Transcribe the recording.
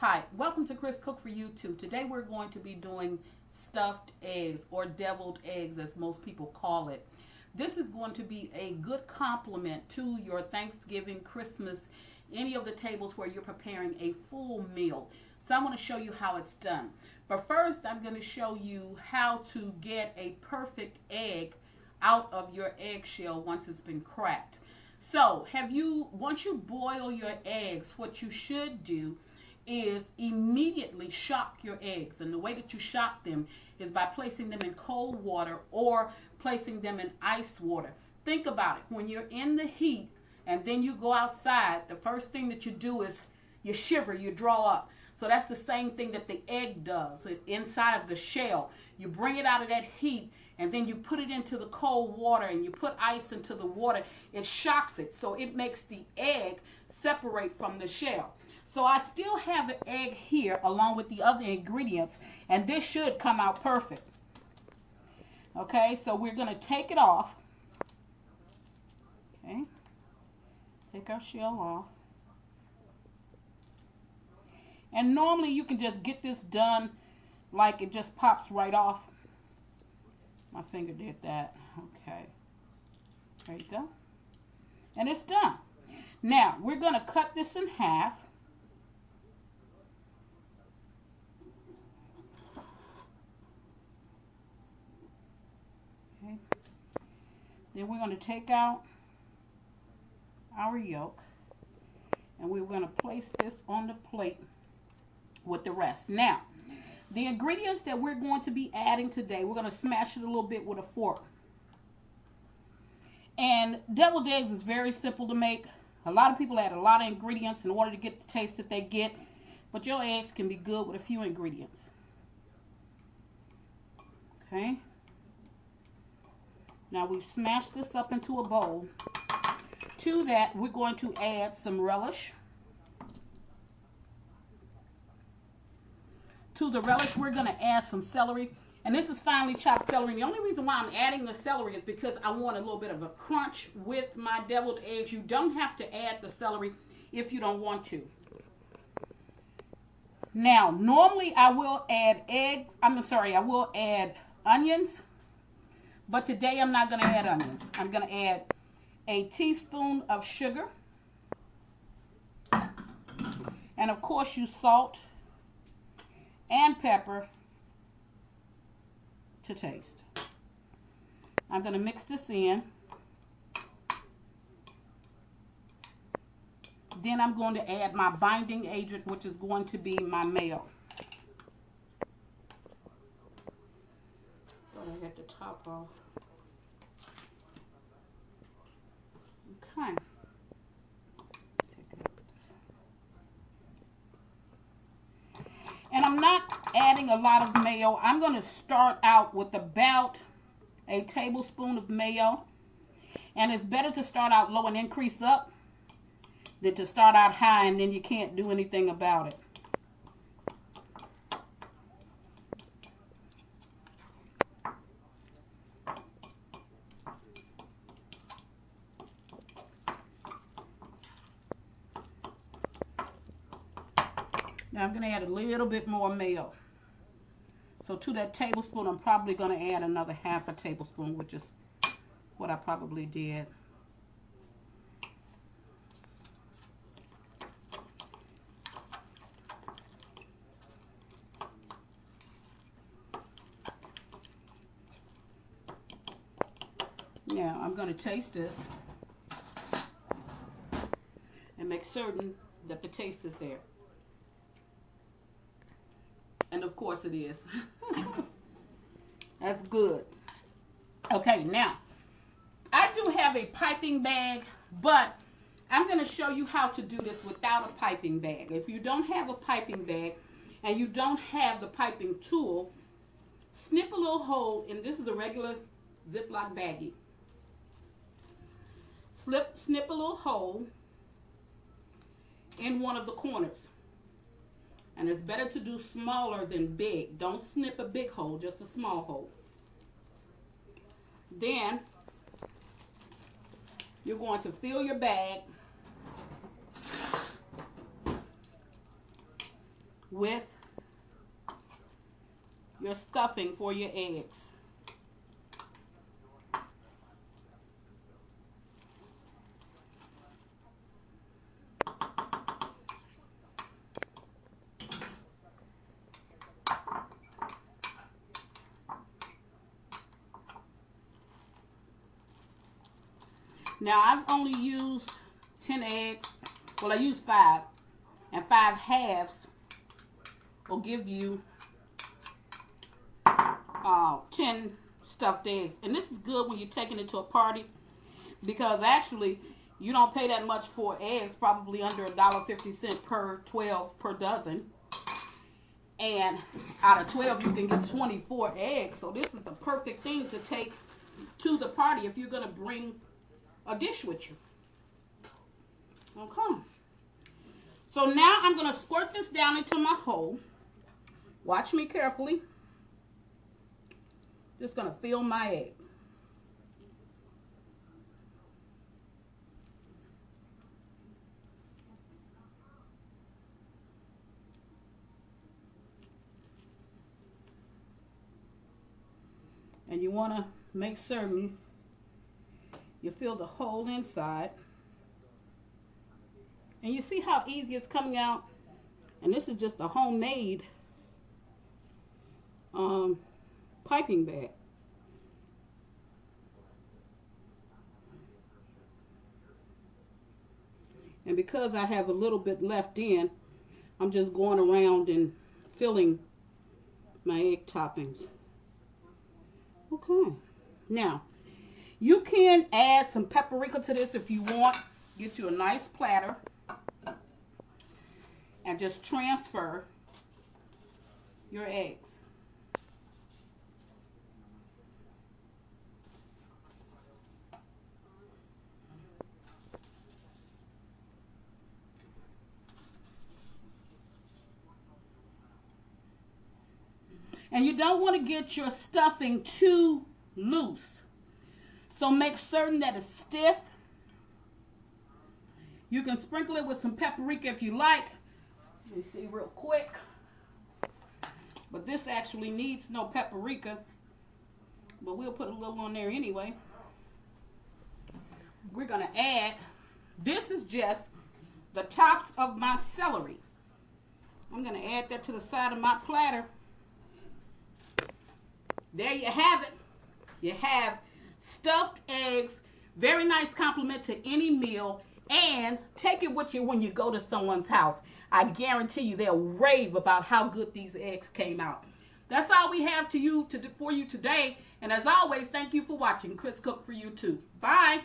Hi, welcome to Chris Cook for You Too. Today we're going to be doing stuffed eggs or deviled eggs as most people call it. This is going to be a good complement to your Thanksgiving, Christmas, any of the tables where you're preparing a full meal. So I'm going to show you how it's done. But first I'm going to show you how to get a perfect egg out of your eggshell once it's been cracked. So once you boil your eggs, what you should do is immediately shock your eggs. And the way that you shock them is by placing them in cold water or placing them in ice water. Think about it. When you're in the heat and then you go outside, the first thing that you do is you shiver, you draw up. So that's the same thing that the egg does inside of the shell. You bring it out of that heat and then you put it into the cold water and you put ice into the water. It shocks it, so it makes the egg separate from the shell. So I still have an egg here along with the other ingredients, and this should come out perfect. Okay, so we're going to take it off. Okay, take our shell off. And normally you can just get this done like it just pops right off. My finger did that. Okay, there you go. And it's done. Now we're going to cut this in half. Okay. Then we're going to take out our yolk and we're going to place this on the plate with the rest. Now, the ingredients that we're going to be adding today, we're going to smash it a little bit with a fork. And deviled eggs is very simple to make. A lot of people add a lot of ingredients in order to get the taste that they get, but your eggs can be good with a few ingredients. Okay. Now we've smashed this up into a bowl. To that, we're going to add some relish. To the relish, we're going to add some celery. And this is finely chopped celery. The only reason why I'm adding the celery is because I want a little bit of a crunch with my deviled eggs. You don't have to add the celery if you don't want to. Now, normally I will add I will add onions. But today I'm not going to add onions. I'm going to add a teaspoon of sugar. And of course you salt and pepper to taste. I'm going to mix this in. Then I'm going to add my binding agent, which is going to be my mayo. Thought I had the top off. Okay. Take it out with this. And I'm not adding a lot of mayo. I'm going to start out with about a tablespoon of mayo. And it's better to start out low and increase up than to start out high and then you can't do anything about it. Now I'm going to add a little bit more mayo. So to that tablespoon, I'm probably going to add another half a tablespoon, which is what I probably did. Now I'm going to taste this and make certain that the taste is there. And of course it is. That's good. Okay, now, I do have a piping bag, but I'm going to show you how to do this without a piping bag. If you don't have a piping bag and you don't have the piping tool, snip a little hole, and this is a regular Ziploc baggie. Snip a little hole in one of the corners. And it's better to do smaller than big. Don't snip a big hole, just a small hole. Then you're going to fill your bag with your stuffing for your eggs. Now I've only used 10 eggs. Well, I used 5, and 5 halves will give you 10 stuffed eggs. And this is good when you're taking it to a party, because actually you don't pay that much for eggs, probably under $1.50 per 12 per dozen. And out of 12 you can get 24 eggs. So this is the perfect thing to take to the party if you're going to bring a dish with you. Okay. So now I'm going to squirt this down into my hole. Watch me carefully. Just going to fill my egg. And you want to make certain you fill the hole inside. And you see how easy it's coming out? And this is just a homemade piping bag. And because I have a little bit left in, I'm just going around and filling my egg toppings. Okay. Now, you can add some paprika to this if you want. Get you a nice platter and just transfer your eggs. And you don't want to get your stuffing too loose. So make certain that it's stiff. You can sprinkle it with some paprika if you like. Let me see real quick. But this actually needs no paprika. But we'll put a little on there anyway. We're going to add, this is just the tops of my celery. I'm going to add that to the side of my platter. There you have it. You have stuffed eggs. Very nice compliment to any meal. And take it with you when you go to someone's house. I guarantee you they'll rave about how good these eggs came out. That's all we have for you today. And as always, thank you for watching. Chris Cook for you too. Bye.